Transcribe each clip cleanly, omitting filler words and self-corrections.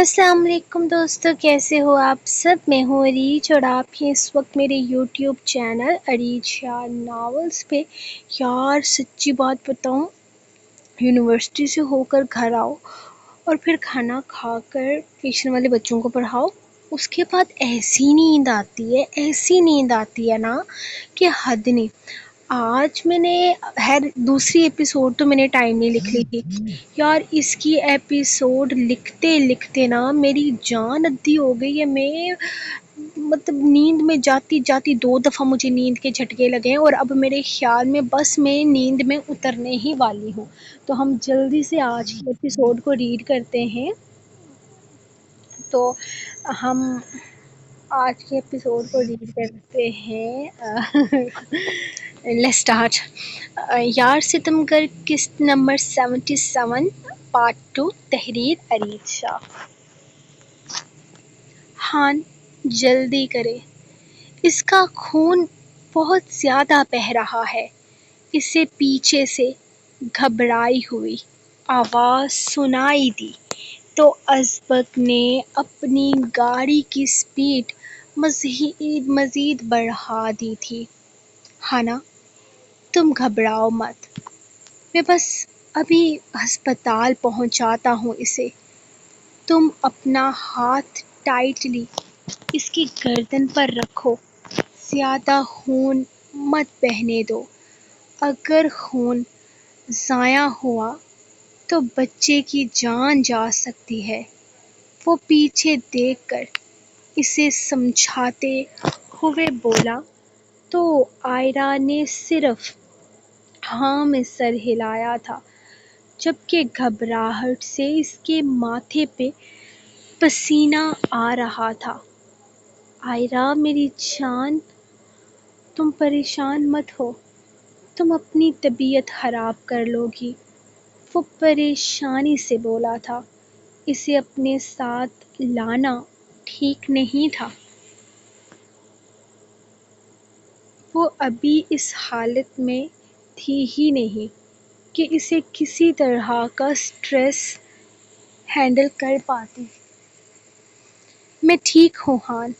السلام علیکم دوستو، کیسے ہو آپ سب؟ میں ہوں اریج اور آپ ہیں اس وقت میرے یوٹیوب چینل اریج شاہ ناولز پہ۔ یار سچی بات بتاؤں، یونیورسٹی سے ہو کر گھر آؤ اور پھر کھانا کھا کر ٹیوشن والے بچوں کو پڑھاؤ، اس کے بعد ایسی نیند آتی ہے نا کہ حد نہیں۔ آج میں نے دوسری ایپیسوڈ تو میں نے ٹائم نہیں لکھ لی تھی یار، اس کی ایپیسوڈ لکھتے لکھتے نا میری جان ادھی ہو گئی ہے۔ میں مطلب نیند میں جاتی جاتی 2 دفعہ مجھے نیند کے جھٹکے لگے ہیں، اور اب میرے خیال میں بس میں نیند میں اترنے ہی والی ہوں۔ تو ہم جلدی سے آج کی ایپیسوڈ کو ریڈ کرتے ہیں۔ تو ہم آج کے ایپیسوڈ کو ریڈ کرتے ہیں۔ Let's start. یار ستم گر قسط نمبر 77 پارٹ 2، تحریر اریج شاہ۔ ہان جلدی کرے، اس کا خون بہت زیادہ بہہ رہا ہے۔ اسے پیچھے سے گھبرائی ہوئی آواز سنائی دی تو ازبک نے اپنی گاڑی کی سپیڈ مزید بڑھا دی تھی۔ ہانا تم گھبراؤ مت، میں بس ابھی ہسپتال پہنچاتا ہوں اسے۔ تم اپنا ہاتھ ٹائٹلی اس کی گردن پر رکھو، زیادہ خون مت بہنے دو۔ اگر خون ضائع ہوا تو بچے کی جان جا سکتی ہے۔ وہ پیچھے دیکھ کر اسے سمجھاتے ہوئے بولا تو آئرا نے صرف ہاں میں سر ہلایا تھا، جبکہ گھبراہٹ سے اس کے ماتھے پہ پسینہ آ رہا تھا۔ آئرا میری جان، تم پریشان مت ہو، تم اپنی طبیعت خراب کر لو گی، وہ پریشانی سے بولا تھا۔ اسے اپنے ساتھ لانا ٹھیک نہیں تھا۔ وہ ابھی اس حالت میں تھی ہی نہیں کہ اسے کسی طرح کا سٹریس ہینڈل کر پاتی۔ میں ٹھیک ہوں ہان،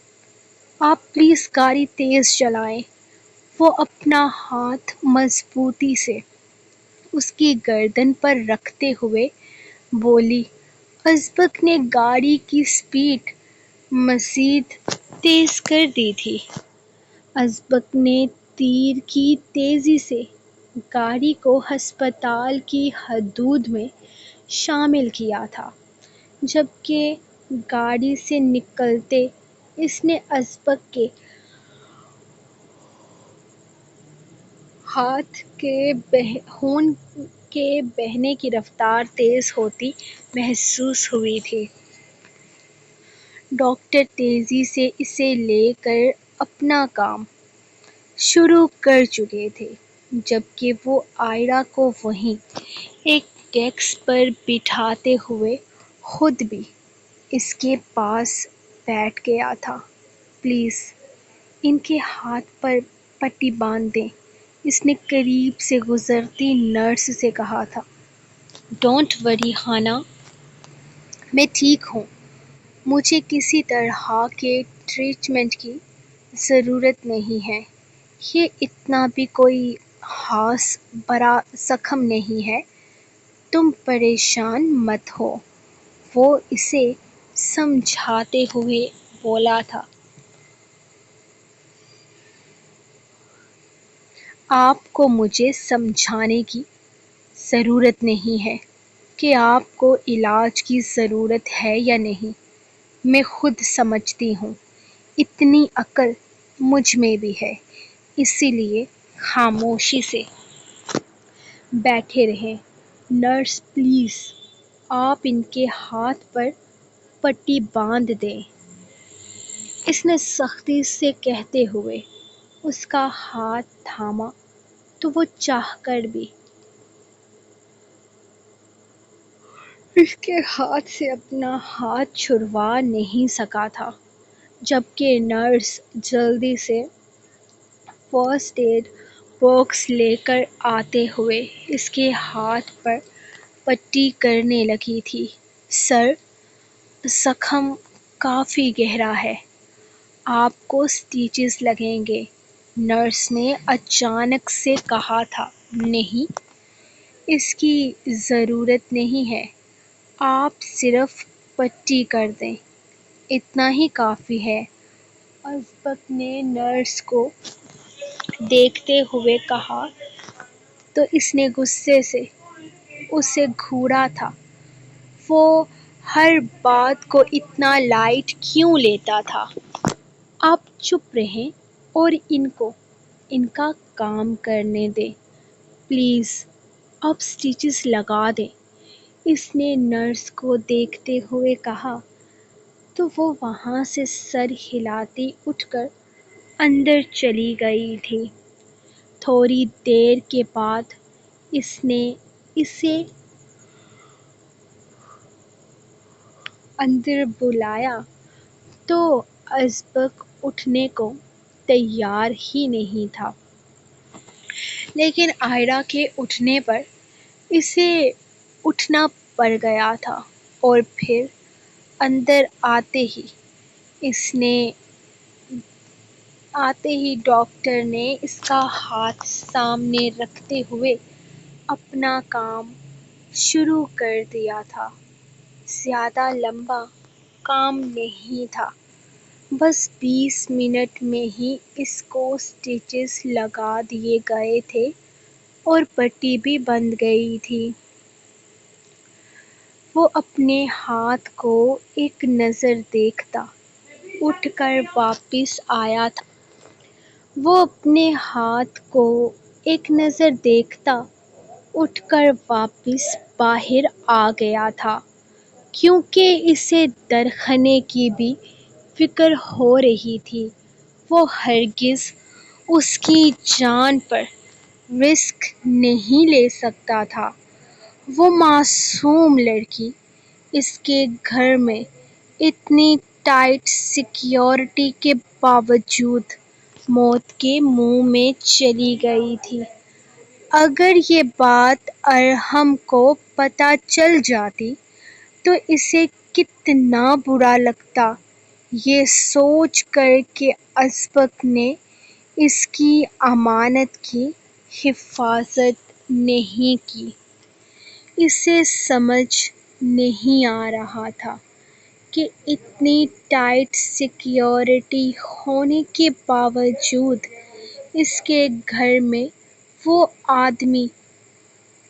آپ پلیز گاڑی تیز چلائیں۔ وہ اپنا ہاتھ مضبوطی سے اس کی گردن پر رکھتے ہوئے بولی۔ ازبک نے گاڑی کی سپیڈ مزید تیز کر دی تھی۔ ازبک نے تیر کی تیزی سے گاڑی کو ہسپتال کی حدود میں شامل کیا تھا۔ جبکہ گاڑی سے نکلتے اس نے ازبک کے ہاتھ کے خون کے بہنے کی رفتار تیز ہوتی محسوس ہوئی تھی۔ ڈاکٹر تیزی سے اسے لے کر اپنا کام شروع کر چکے تھے، جبکہ وہ آئرا کو وہیں ایک ڈیسک پر بٹھاتے ہوئے خود بھی اس کے پاس بیٹھ گیا تھا۔ پلیز ان کے ہاتھ پر پٹی باندھ دیں، اس نے قریب سے گزرتی نرس سے کہا تھا۔ ڈونٹ وری ہانا، میں ٹھیک ہوں، مجھے کسی طرح کے ٹریٹمنٹ کی ضرورت نہیں ہے۔ یہ اتنا بھی کوئی خاص بڑا زخم نہیں ہے، تم پریشان مت ہو، وہ اسے سمجھاتے ہوئے بولا تھا۔ آپ کو مجھے سمجھانے کی ضرورت نہیں ہے کہ آپ کو علاج کی ضرورت ہے یا نہیں، میں خود سمجھتی ہوں۔ اتنی عقل مجھ میں بھی ہے، اسی لیے خاموشی سے بیٹھے رہیں۔ نرس پلیز آپ ان کے ہاتھ پر پٹی باندھ دیں، اس نے سختی سے کہتے ہوئے اس کا ہاتھ تھاما تو وہ چاہ کر بھی اس کے ہاتھ سے اپنا ہاتھ چھڑوا نہیں سکا تھا۔ جبکہ نرس جلدی سے فرسٹ ایڈ باکس لے کر آتے ہوئے اس کے ہاتھ پر پٹی کرنے لگی تھی۔ سر، زخم کافی گہرا ہے، آپ کو سٹیچز لگیں گے، نرس نے اچانک سے کہا تھا۔ نہیں، اس کی ضرورت نہیں ہے، آپ صرف پٹی کر دیں، اتنا ہی کافی ہے، ازبک نے نرس کو دیکھتے ہوئے کہا تو اس نے غصے سے اسے گھوڑا تھا۔ وہ ہر بات کو اتنا لائٹ کیوں لیتا تھا؟ آپ چپ رہیں اور ان کا کام کرنے دیں، پلیز اب سٹیچز لگا دیں، اس نے نرس کو دیکھتے ہوئے کہا تو وہ وہاں سے سر ہلاتی اٹھ کر اندر چلی گئی تھی۔ تھوڑی دیر کے بعد اس نے اسے اندر بلایا تو ازبک اٹھنے کو تیار ہی نہیں تھا، لیکن آئرہ کے اٹھنے پر اسے اٹھنا پڑ گیا تھا اور پھر اندر آتے ہی ڈاکٹر نے اس کا ہاتھ سامنے رکھتے ہوئے اپنا کام شروع کر دیا تھا۔ زیادہ لمبا کام نہیں تھا، بس 20 منٹ میں ہی اس کو سٹیچز لگا دیے گئے تھے اور پٹی بھی بندھ گئی تھی۔ وہ اپنے ہاتھ کو ایک نظر دیکھتا اٹھ کر واپس آیا تھا۔ وہ اپنے ہاتھ کو ایک نظر دیکھتا اٹھ کر واپس باہر آ گیا تھا، کیونکہ اسے درخنے کی بھی فکر ہو رہی تھی۔ وہ ہرگز اس کی جان پر رسک نہیں لے سکتا تھا۔ وہ معصوم لڑکی اس کے گھر میں اتنی ٹائٹ سیکیورٹی کے باوجود موت کے منہ میں چلی گئی تھی۔ اگر یہ بات ارحم کو پتہ چل جاتی تو اسے کتنا برا لگتا، یہ سوچ کر کہ ازبک نے اس کی امانت کی حفاظت نہیں کی۔ اسے سمجھ نہیں آ رہا تھا کہ اتنی ٹائٹ سیکیورٹی ہونے کے باوجود اس کے گھر میں وہ آدمی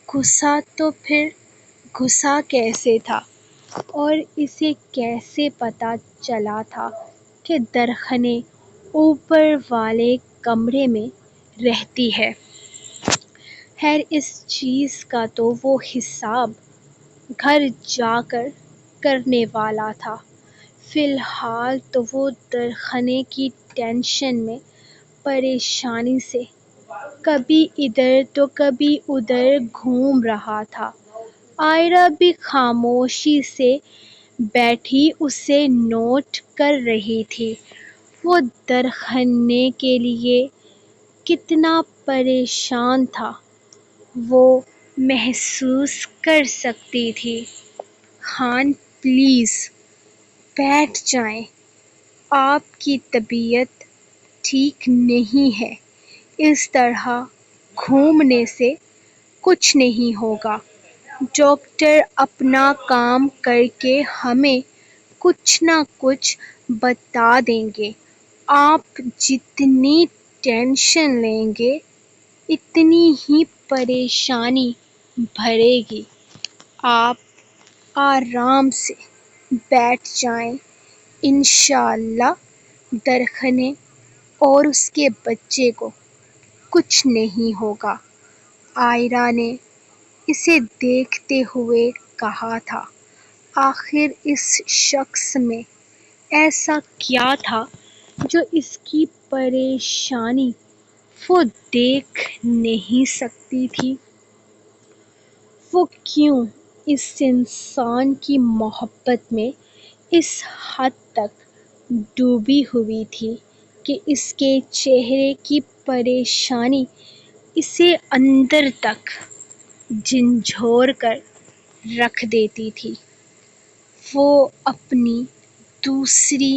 گھسا تو پھر گھسا کیسے تھا، اور اسے کیسے پتہ چلا تھا کہ درخنے اوپر والے کمرے میں رہتی ہے۔ خیر اس چیز کا تو وہ حساب گھر جا کر کرنے والا تھا، فی الحال تو وہ درخنے کی ٹینشن میں پریشانی سے کبھی ادھر تو کبھی ادھر گھوم رہا تھا۔ آئرہ بھی خاموشی سے بیٹھی اسے نوٹ کر رہی تھی۔ وہ درخنے کے لیے کتنا پریشان تھا وہ محسوس کر سکتی تھی۔ خان پلیز بیٹھ جائیں، آپ کی طبیعت ٹھیک نہیں ہے، اس طرح گھومنے سے کچھ نہیں ہوگا، ڈاکٹر اپنا کام کر کے ہمیں کچھ نہ کچھ بتا دیں گے، آپ جتنی ٹینشن لیں گے اتنی ہی پریشانی بڑھے گی، آپ آرام سے بیٹھ جائیں، انشاءاللہ درخنے اور اس کے بچے کو کچھ نہیں ہوگا۔ آئرہ نے اسے دیکھتے ہوئے کہا تھا۔ آخر اس شخص میں ایسا کیا تھا جو اس کی پریشانی وہ دیکھ نہیں سکتی تھی؟ وہ کیوں اس انسان کی محبت میں اس حد تک ڈوبی ہوئی تھی کہ اس کے چہرے کی پریشانی اسے اندر تک جھنجھوڑ کر رکھ دیتی تھی؟ وہ اپنی دوسری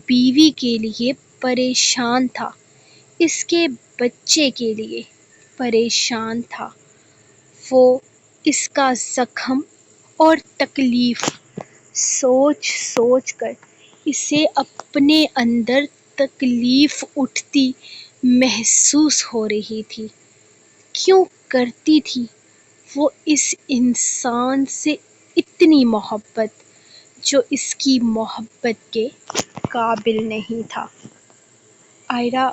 بیوی کے لیے پریشان تھا، اس کے بچے کے لیے پریشان تھا۔ وہ اس کا زخم اور تکلیف سوچ سوچ کر اسے اپنے اندر تکلیف اٹھتی محسوس ہو رہی تھی۔ کیوں کرتی تھی وہ اس انسان سے اتنی محبت جو اس کی محبت کے قابل نہیں تھا؟ آئرا،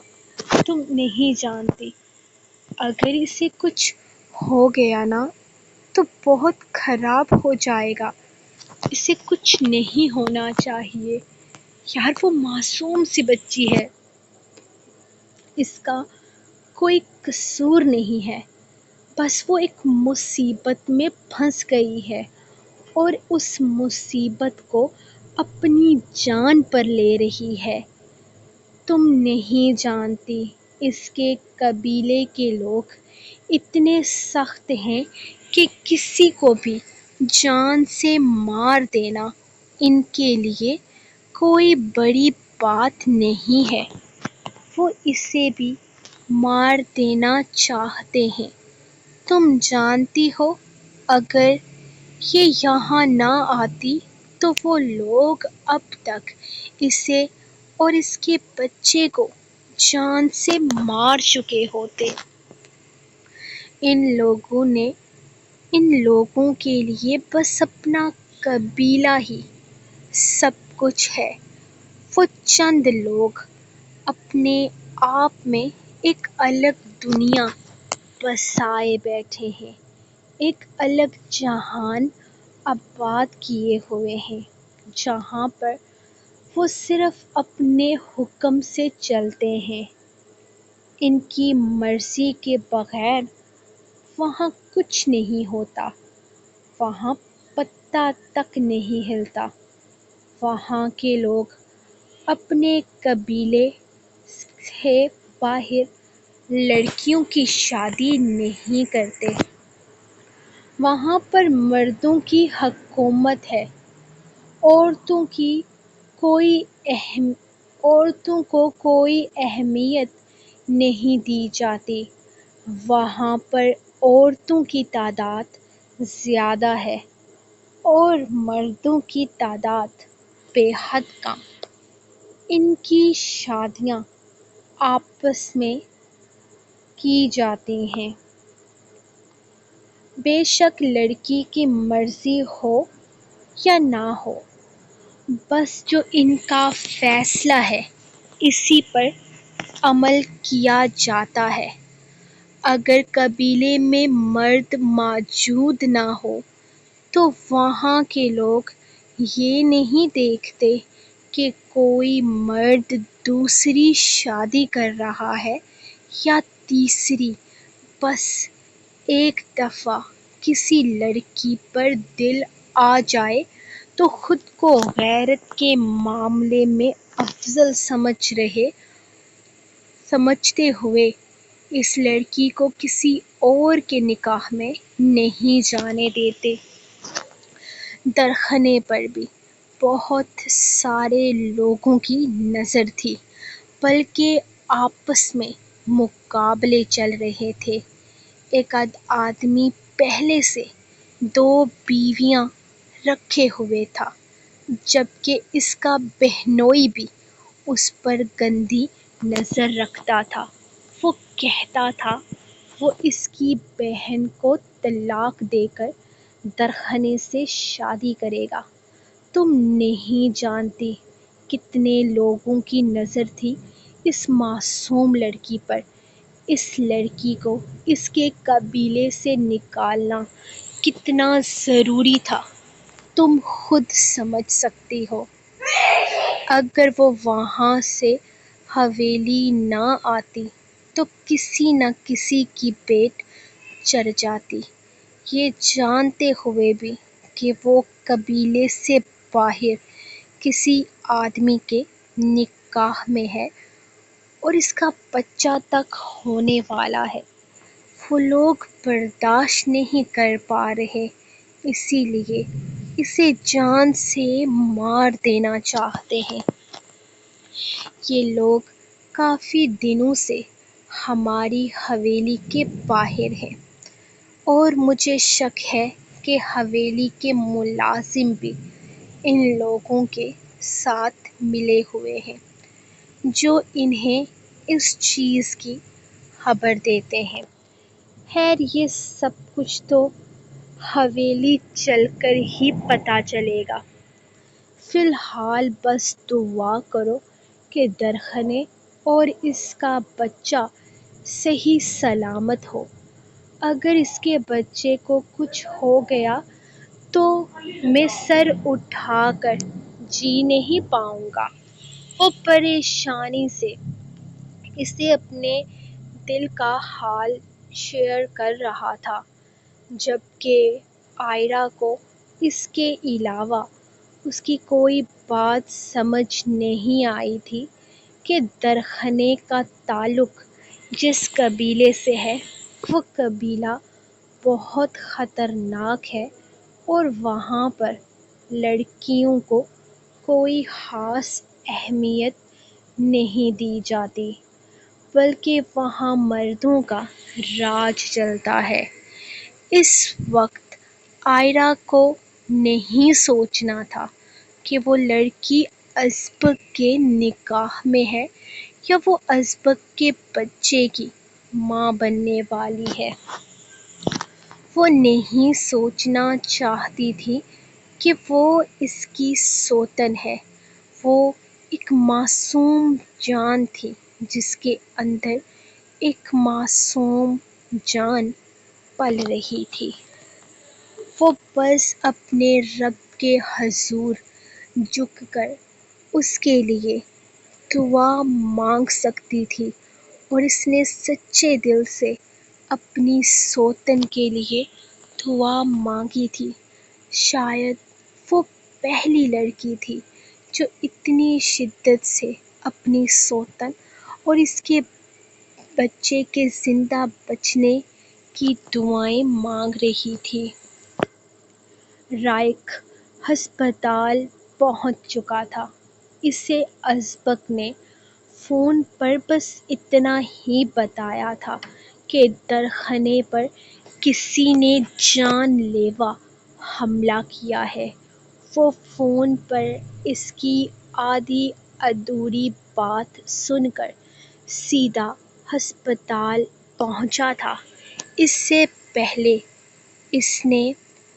تم نہیں جانتی، اگر اسے کچھ ہو گیا نا تو بہت خراب ہو جائے گا۔ اسے کچھ نہیں ہونا چاہیے۔ یار، وہ معصوم سی بچی ہے، اس کا کوئی قصور نہیں ہے، بس وہ ایک مصیبت میں پھنس گئی ہے اور اس مصیبت کو اپنی جان پر لے رہی ہے۔ تم نہیں جانتی، اس کے قبیلے کے لوگ اتنے سخت ہیں کہ کسی کو بھی جان سے مار دینا ان کے لیے کوئی بڑی بات نہیں ہے۔ وہ اسے بھی مار دینا چاہتے ہیں۔ تم جانتی ہو، اگر یہ یہاں نہ آتی تو وہ لوگ اب تک اسے اور اس کے بچے کو جان سے مار چکے ہوتے۔ ان لوگوں کے لیے بس اپنا قبیلہ ہی سب کچھ ہے۔ وہ چند لوگ اپنے آپ میں ایک الگ دنیا بسائے بیٹھے ہیں، ایک الگ جہان آباد کیے ہوئے ہیں، جہاں پر وہ صرف اپنے حکم سے چلتے ہیں۔ ان کی مرضی کے بغیر وہاں کچھ نہیں ہوتا، وہاں پتا تک نہیں ہلتا۔ وہاں کے لوگ اپنے قبیلے سے باہر لڑکیوں کی شادی نہیں کرتے۔ وہاں پر مردوں کی حکومت ہے، عورتوں کو کوئی اہمیت نہیں دی جاتی۔ وہاں پر عورتوں کی تعداد زیادہ ہے اور مردوں کی تعداد بے حد کم۔ ان کی شادیاں آپس میں کی جاتی ہیں، بے شک لڑکی کی مرضی ہو یا نہ ہو، بس جو ان کا فیصلہ ہے اسی پر عمل کیا جاتا ہے۔ اگر قبیلے میں مرد موجود نہ ہو تو وہاں کے لوگ یہ نہیں دیکھتے کہ کوئی مرد دوسری شادی کر رہا ہے یا تیسری۔ بس ایک دفعہ کسی لڑکی پر دل آ جائے تو خود کو غیرت کے معاملے میں افضل سمجھتے ہوئے اس لڑکی کو کسی اور کے نکاح میں نہیں جانے دیتے۔ درخنے پر بھی بہت سارے لوگوں کی نظر تھی، بلکہ آپس میں مقابلے چل رہے تھے۔ ایک آدمی پہلے سے 2 بیویاں رکھے ہوئے تھا، جبکہ اس کا بہنوئی بھی اس پر گندی نظر رکھتا تھا۔ وہ کہتا تھا وہ اس کی بہن کو طلاق دے کر درخنے سے شادی کرے گا۔ تم نہیں جانتی کتنے لوگوں کی نظر تھی اس معصوم لڑکی پر۔ اس لڑکی کو اس کے قبیلے سے نکالنا کتنا ضروری تھا، تم خود سمجھ سکتی ہو۔ اگر وہ وہاں سے حویلی نہ آتی تو کسی نہ کسی کی پیٹ چڑھ جاتی، یہ جانتے ہوئے بھی کہ وہ قبیلے سے باہر کسی آدمی کے نکاح میں ہے اور اس کا بچہ تک ہونے والا ہے۔ وہ لوگ برداشت نہیں کر پا رہے، اسی لیے اسے جان سے مار دینا چاہتے ہیں۔ یہ لوگ کافی دنوں سے ہماری حویلی کے باہر ہیں اور مجھے شک ہے کہ حویلی کے ملازم بھی ان لوگوں کے ساتھ ملے ہوئے ہیں جو انہیں اس چیز کی خبر دیتے ہیں۔ خیر یہ سب کچھ تو حویلی چل کر ہی پتہ چلے گا۔ فی الحال بس دعا کرو کہ درخنے اور اس کا بچہ صحیح سلامت ہو۔ اگر اس کے بچے کو کچھ ہو گیا تو میں سر اٹھا کر جی نہیں پاؤں گا۔ وہ پریشانی سے اسے اپنے دل کا حال شیئر کر رہا تھا، جبکہ عائرہ کو اس کے علاوہ اس کی کوئی بات سمجھ نہیں آئی تھی کہ درخنے کا تعلق جس قبیلے سے ہے وہ قبیلہ بہت خطرناک ہے اور وہاں پر لڑکیوں کو کوئی خاص اہمیت نہیں دی جاتی، بلکہ وہاں مردوں کا راج چلتا ہے۔ اس وقت عائرہ کو نہیں سوچنا تھا کہ وہ لڑکی ازبک کے نکاح میں ہے یا وہ ازبک کے بچے کی ماں بننے والی ہے۔ وہ نہیں سوچنا چاہتی تھی کہ وہ اس کی سوتن ہے۔ وہ ایک معصوم جان تھی جس کے اندر ایک معصوم جان پل رہی تھی۔ وہ بس اپنے رب کے حضور جھک کر اس کے لیے دعا مانگ سکتی تھی اور اس نے سچے دل سے اپنی سوتن کے لیے دعا مانگی تھی۔ شاید وہ پہلی لڑکی تھی جو اتنی شدت سے اپنی سوتن اور اس کے بچے کے زندہ بچنے کی دعائیں مانگ رہی تھی۔ رائق ہسپتال پہنچ چکا تھا۔ اسے ازبک نے فون پر بس اتنا ہی بتایا تھا کہ درخنے پر کسی نے جان لیوا حملہ کیا ہے۔ وہ فون پر اس کی آدھی ادھوری بات سن کر سیدھا ہسپتال پہنچا تھا۔ اس سے پہلے اس نے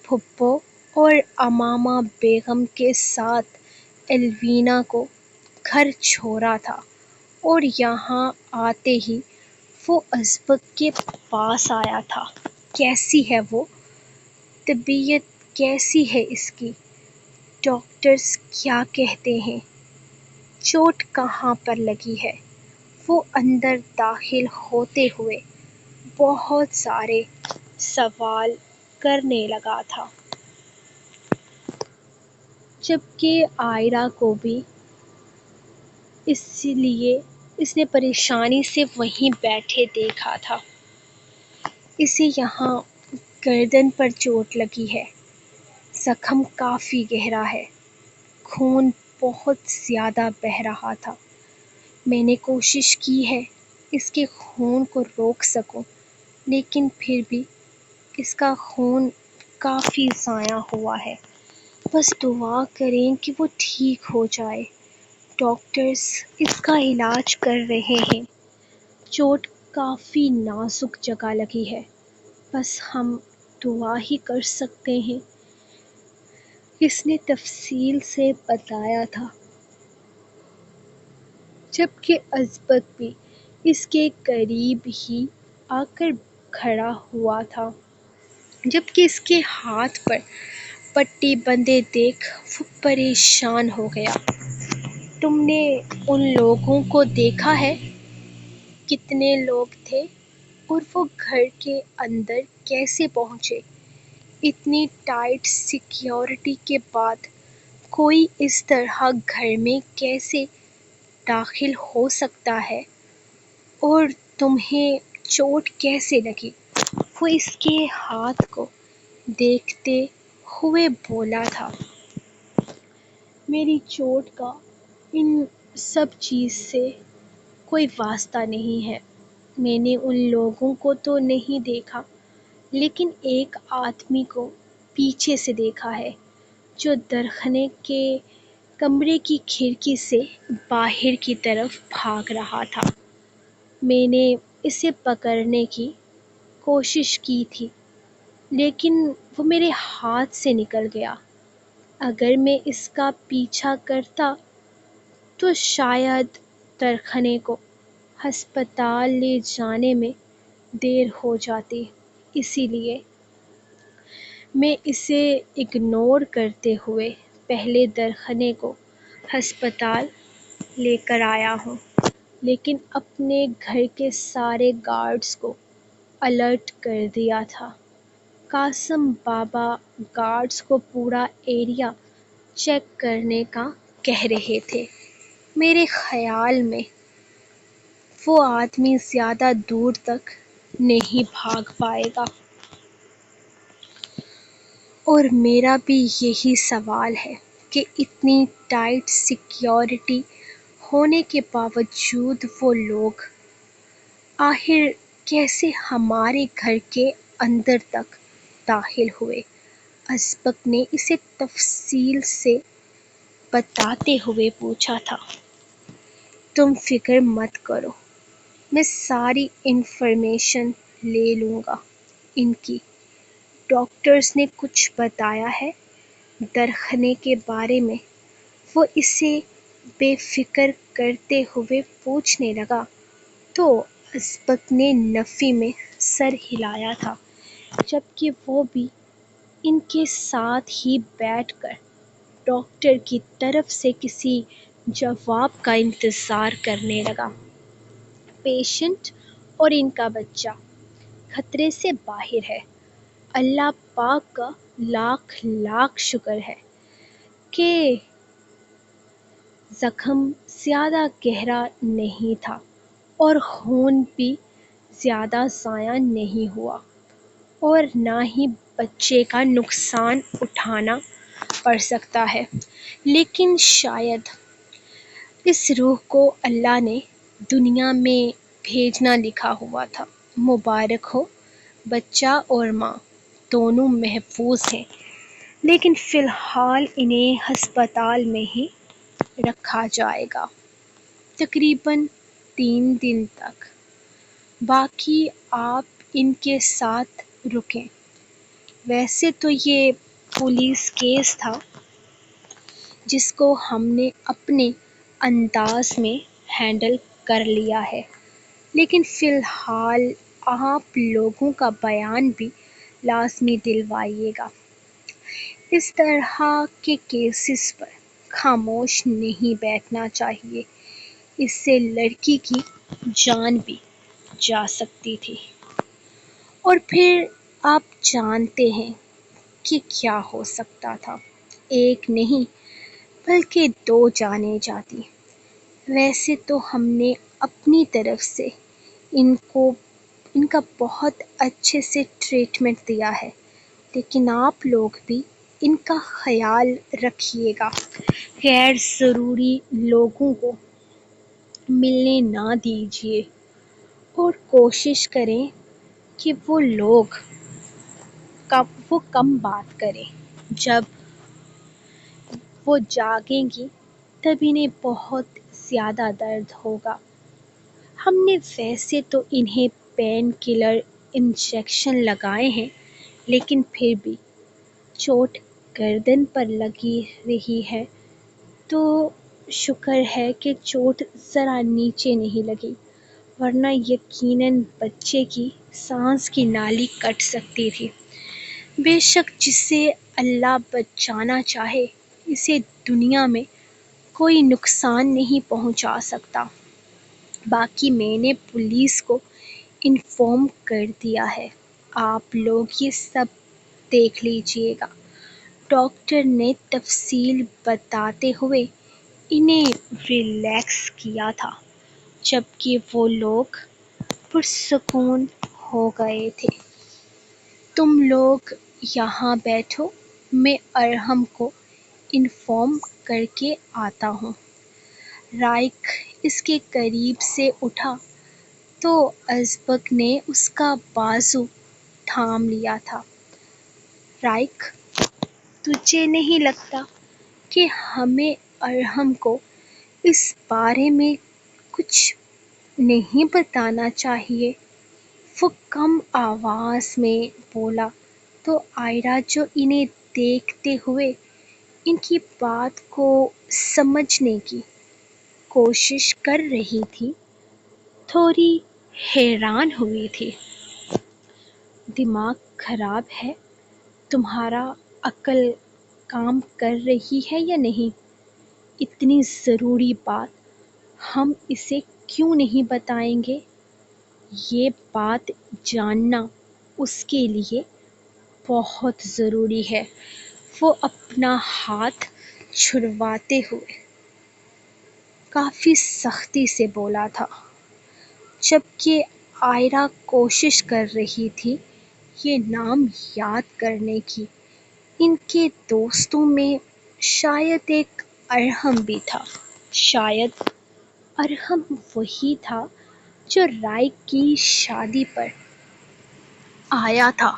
پھپھو اور امامہ بیگم کے ساتھ ایلوینا کو گھر چھوڑا تھا اور یہاں آتے ہی وہ ازبک کے پاس آیا تھا۔ کیسی ہے وہ؟ طبیعت کیسی ہے اس کی؟ ڈاکٹرز کیا کہتے ہیں؟ چوٹ کہاں پر لگی ہے؟ وہ اندر داخل ہوتے ہوئے بہت سارے سوال کرنے لگا تھا، جبکہ عائرہ کو بھی، اس لیے اس نے پریشانی سے وہیں بیٹھے دیکھا تھا۔ اسے یہاں گردن پر چوٹ لگی ہے۔ زخم کافی گہرا ہے۔ خون بہت زیادہ بہہ رہا تھا۔ میں نے کوشش کی ہے اس کے خون کو روک سکوں، لیکن پھر بھی اس کا خون کافی ضائع ہوا ہے۔ بس دعا کریں کہ وہ ٹھیک ہو جائے۔ ڈاکٹرز اس کا علاج کر رہے ہیں۔ چوٹ کافی نازک جگہ لگی ہے، بس ہم دعا ہی کر سکتے ہیں۔ اس نے تفصیل سے بتایا تھا، جبکہ ازبک بھی اس کے قریب ہی آ کر کھڑا ہوا تھا، جبکہ اس کے ہاتھ پر پٹی بندھے دیکھ وہ پریشان ہو گیا۔ تم نے ان لوگوں کو دیکھا ہے؟ کتنے لوگ تھے اور وہ گھر کے اندر کیسے پہنچے؟ اتنی ٹائٹ سیکیورٹی کے بعد کوئی اس طرح گھر میں کیسے داخل ہو سکتا ہے؟ اور تمہیں چوٹ کیسے لگی؟ وہ اس کے ہاتھ کو دیکھتے ہوئے بولا تھا، میری چوٹ کا ان سب چیز سے کوئی واسطہ نہیں ہے۔ میں نے ان لوگوں کو تو نہیں دیکھا، لیکن ایک آدمی کو پیچھے سے دیکھا ہے جو درخنے کے کمرے کی کھڑکی سے باہر کی طرف بھاگ رہا تھا۔ میں نے اسے پکڑنے کی کوشش کی تھی، لیکن وہ میرے ہاتھ سے نکل گیا۔ اگر میں اس کا پیچھا کرتا تو شاید درخنے کو ہسپتال لے جانے میں دیر ہو جاتی، اسی لیے میں اسے اگنور کرتے ہوئے پہلے درخنے کو ہسپتال لے کر آیا ہوں، لیکن اپنے گھر کے سارے گارڈز کو الرٹ کر دیا تھا۔ قاسم بابا گارڈز کو پورا ایریا چیک کرنے کا کہہ رہے تھے۔ میرے خیال میں وہ آدمی زیادہ دور تک نہیں بھاگ پائے گا، اور میرا بھی یہی سوال ہے کہ اتنی ٹائٹ سیکیورٹی ہونے کے باوجود وہ لوگ آخر کیسے ہمارے گھر کے اندر تک داخل ہوئے؟ ازبک نے اسے تفصیل سے بتاتے ہوئے پوچھا تھا۔ تم فکر مت کرو، میں ساری انفارمیشن لے لوں گا ان کی۔ ڈاکٹرز نے کچھ بتایا ہے درخنے کے بارے میں؟ وہ اسے بے فکر کرتے ہوئے پوچھنے لگا تو ازبک نے نفی میں سر ہلایا تھا، جبکہ وہ بھی ان کے ساتھ ہی بیٹھ کر ڈاکٹر کی طرف سے کسی جواب کا انتظار کرنے لگا۔ پیشنٹ اور ان کا بچہ خطرے سے باہر ہے۔ اللہ پاک کا لاکھ لاکھ شکر ہے کہ زخم زیادہ گہرا نہیں تھا اور خون بھی زیادہ ضائع نہیں ہوا، اور نہ ہی بچے کا نقصان اٹھانا پڑ سکتا ہے۔ لیکن شاید اس روح کو اللہ نے دنیا میں بھیجنا لکھا ہوا تھا۔ مبارک ہو، بچہ اور ماں دونوں محفوظ ہیں، لیکن فی الحال انہیں ہسپتال میں ہی رکھا جائے گا، تقریباً 3 دن تک۔ باقی آپ ان کے ساتھ رکیں۔ ویسے تو یہ پولیس کیس تھا جس کو ہم نے اپنے انداز میں ہینڈل کر لیا ہے، لیکن فی الحال آپ لوگوں کا بیان بھی لازمی دلوائیے گا۔ اس طرح کے کیسز پر خاموش نہیں بیٹھنا چاہیے، اس سے لڑکی کی جان بھی جا سکتی تھی۔ اور پھر آپ جانتے ہیں کہ کیا ہو سکتا تھا، ایک نہیں بلکہ 2 جانیں جاتی۔ ویسے تو ہم نے اپنی طرف سے ان کا بہت اچھے سے ٹریٹمنٹ دیا ہے، لیکن آپ لوگ بھی ان کا خیال رکھیے گا، غیر ضروری لوگوں کو ملنے نہ دیجیے، اور کوشش کریں کہ وہ کم بات کریں۔ جب وہ جاگیں گی تب انہیں بہت زیادہ درد ہوگا۔ ہم نے ویسے تو انہیں پین کلر انجیکشن لگائے ہیں، لیکن پھر بھی چوٹ گردن پر لگی رہی ہے تو شکر ہے کہ چوٹ ذرا نیچے نہیں لگی، ورنہ یقیناً بچے کی سانس کی نالی کٹ سکتی تھی۔ بے شک جسے اللہ بچانا چاہے اسے دنیا میں کوئی نقصان نہیں پہنچا سکتا۔ باقی میں نے پولیس کو انفارم کر دیا ہے، آپ لوگ یہ سب دیکھ لیجیے گا۔ ڈاکٹر نے تفصیل بتاتے ہوئے انہیں ریلیکس کیا تھا، جبکہ وہ لوگ پرسکون ہو گئے تھے۔ تم لوگ یہاں بیٹھو، میں ارحم کو انفارم کر کے آتا ہوں۔ رائک اس کے قریب سے اٹھا تو ازبک نے اس کا بازو تھام لیا تھا۔ رائک، تجھے نہیں لگتا کہ ہمیں ارحم کو اس بارے میں کچھ نہیں بتانا چاہیے؟ وہ کم آواز میں بولا تو آئرا جو انہیں دیکھتے ہوئے ان کی بات کو سمجھنے کی کوشش کر رہی تھی تھوڑی حیران ہوئی تھی۔ دماغ خراب ہے تمہارا؟ عقل کام کر رہی ہے یا نہیں؟ اتنی ضروری بات ہم اسے کیوں نہیں بتائیں گے؟ یہ بات جاننا اس کے لیے بہت ضروری ہے۔ وہ اپنا ہاتھ چھڑواتے ہوئے کافی سختی سے بولا تھا، جبکہ آئرا کوشش کر رہی تھی یہ نام یاد کرنے کی۔ ان کے دوستوں میں شاید ایک ارحم بھی تھا۔ شاید ارحم وہی تھا جو رائک کی شادی پر آیا تھا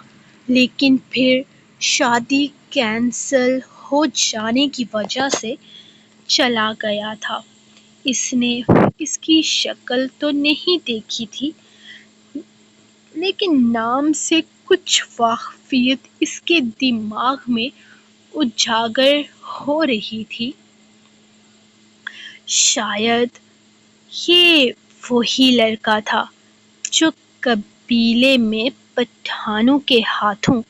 لیکن پھر شادی کینسل ہو جانے کی وجہ سے چلا گیا تھا۔ اس نے اس کی شکل تو نہیں دیکھی تھی لیکن نام سے کچھ واقفیت اس کے دماغ میں اجاگر ہو رہی تھی۔ شاید یہ وہی لڑکا تھا جو قبیلے میں پٹھانوں کے ہاتھوں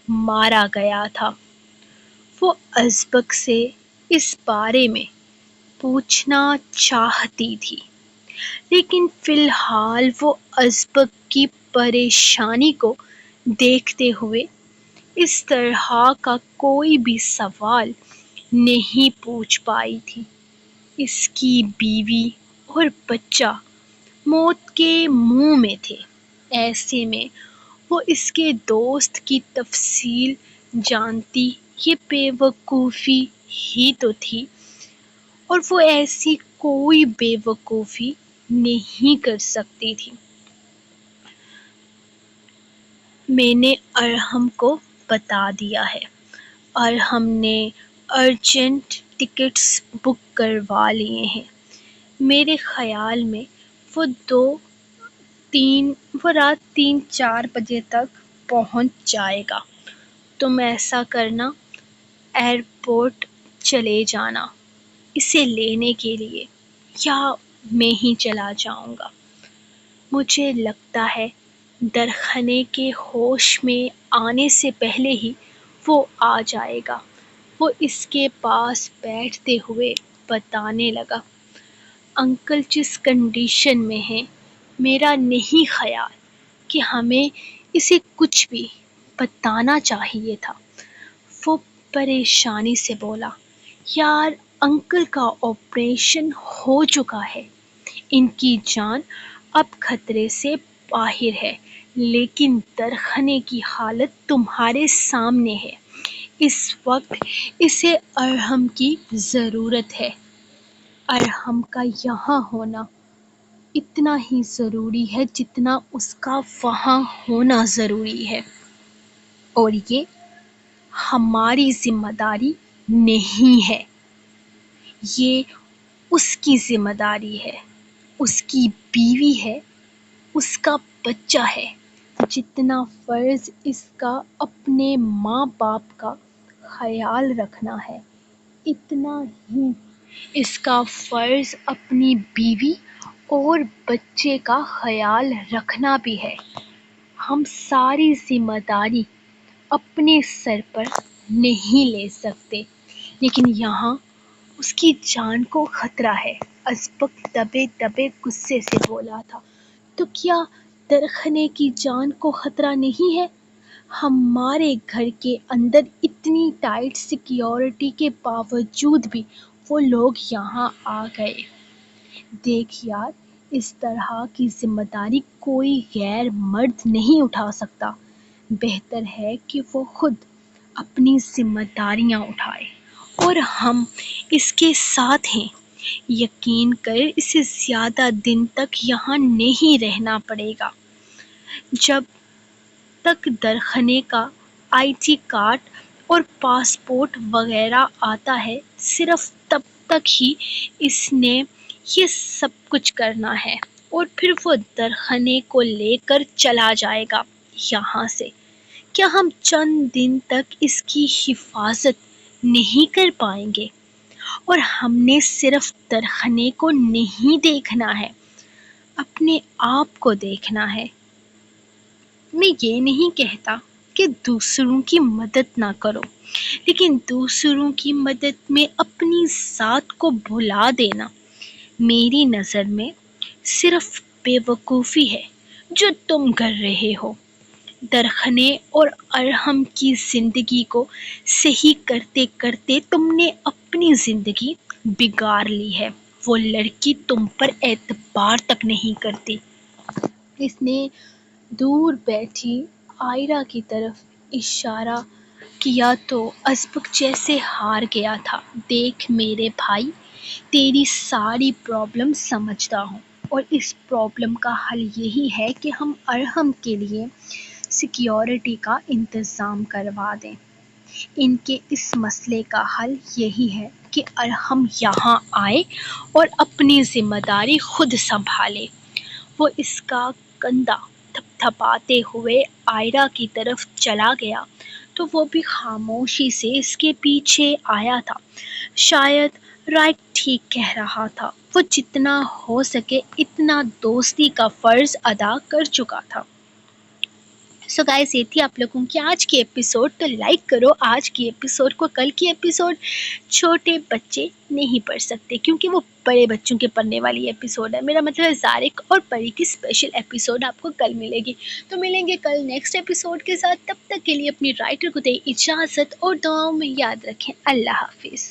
مارا گیا تھا۔ وہ ازبک سے اس بارے میں پوچھنا چاہتی تھی لیکن فی الحال وہ ازبک کی پریشانی کو دیکھتے ہوئے اس طرح کا کوئی بھی سوال نہیں پوچھ پائی تھی۔ اس کی بیوی اور بچہ موت کے منہ میں تھے، ایسے میں وہ اس کے دوست کی تفصیل جانتی یہ بے وقوفی ہی تو تھی، اور وہ ایسی کوئی بے وقوفی نہیں کر سکتی تھی۔ میں نے ارحم کو بتا دیا ہے۔ ارحم نے ارجنٹ ٹکٹس بک کروا لیے ہیں۔ میرے خیال میں وہ رات 3-4 بجے تک پہنچ جائے گا۔ تم ایسا کرنا، ایئرپورٹ چلے جانا اسے لینے کے لیے، یا میں ہی چلا جاؤں گا۔ مجھے لگتا ہے درخنے کے ہوش میں آنے سے پہلے ہی وہ آ جائے گا۔ وہ اس کے پاس بیٹھتے ہوئے بتانے لگا، انکل جس کنڈیشن میں ہیں میرا نہیں خیال کہ ہمیں اسے کچھ بھی بتانا چاہیے تھا۔ وہ پریشانی سے بولا، یار انکل کا آپریشن ہو چکا ہے، ان کی جان اب خطرے سے باہر ہے، لیکن درخنے کی حالت تمہارے سامنے ہے۔ اس وقت اسے ارحم کی ضرورت ہے۔ ارحم کا یہاں ہونا اتنا ہی ضروری ہے جتنا اس کا وہاں ہونا ضروری ہے، اور یہ ہماری ذمہ داری نہیں ہے، یہ اس کی ذمہ داری ہے، اس کی بیوی ہے، اس کا بچہ ہے۔ جتنا فرض اس کا اپنے ماں باپ کا خیال رکھنا ہے، اتنا ہی اس کا فرض اپنی بیوی اور بچے کا خیال رکھنا بھی ہے۔ ہم ساری ذمہ داری اپنے سر پر نہیں لے سکتے، لیکن یہاں اس کی جان کو خطرہ ہے۔ ازبک دبے دبے غصے سے بولا تھا، تو کیا درخنے کی جان کو خطرہ نہیں ہے؟ ہمارے گھر کے اندر اتنی ٹائٹ سیکیورٹی کے باوجود بھی وہ لوگ یہاں آ گئے۔ دیکھ یار، اس طرح کی ذمہ داری کوئی غیر مرد نہیں اٹھا سکتا۔ بہتر ہے کہ وہ خود اپنی ذمہ داریاں اٹھائے اور ہم اس کے ساتھ ہیں۔ یقین کر اسے زیادہ دن تک یہاں نہیں رہنا پڑے گا۔ جب تک درخنے کا آئی کارڈ اور پاسپورٹ وغیرہ آتا ہے صرف تب تک ہی اس نے یہ سب کچھ کرنا ہے، اور پھر وہ درخنے کو لے کر چلا جائے گا یہاں سے۔ کیا ہم چند دن تک اس کی حفاظت نہیں کر پائیں گے؟ اور ہم نے صرف درخنے کو نہیں دیکھنا ہے، اپنے آپ کو دیکھنا ہے۔ میں یہ نہیں کہتا کہ دوسروں کی مدد نہ کرو، لیکن دوسروں کی مدد میں اپنی ذات کو بھلا دینا میری نظر میں صرف بے وقوفی ہے جو تم کر رہے ہو۔ درخنے اور ارحم کی زندگی کو صحیح کرتے کرتے تم نے اپنی زندگی بگاڑ لی ہے۔ وہ لڑکی تم پر اعتبار تک نہیں کرتی۔ اس نے دور بیٹھی آئرہ کی طرف اشارہ کیا تو ازبک جیسے ہار گیا تھا۔ دیکھ میرے بھائی، تیری ساری پرابلم سمجھتا ہوں، اور اس پرابلم کا حل یہی ہے کہ ہم ارحم کے لیے سیکیورٹی کا انتظام کروا دیں۔ ان کے اس مسئلے کا حل یہی ہے کہ ارحم یہاں آئے اور اپنی ذمہ داری خود سنبھالے۔ وہ اس کا کندھا تھپتھپاتے ہوئے آئرہ کی طرف چلا گیا تو وہ بھی خاموشی سے اس کے پیچھے آیا تھا۔ شاید رائٹ ٹھیک کہہ رہا تھا، وہ جتنا ہو سکے اتنا دوستی کا فرض ادا کر چکا تھا۔ سو گائز، یہ تھی آپ لوگوں کی آج کی ایپیسوڈ۔ تو لائک کرو آج کی ایپیسوڈ کو۔ کل کی ایپیسوڈ چھوٹے بچے نہیں پڑھ سکتے کیونکہ وہ بڑے بچوں کے پڑھنے والی ایپیسوڈ ہے۔ میرا مطلب ہے زارق اور پری کی اسپیشل ایپیسوڈ آپ کو کل ملے گی۔ تو ملیں گے کل نیکسٹ ایپیسوڈ کے ساتھ۔ تب تک کے لیے اپنی رائٹر کو دے اجازت اور دعاؤں میں یاد رکھیں۔ اللہ حافظ۔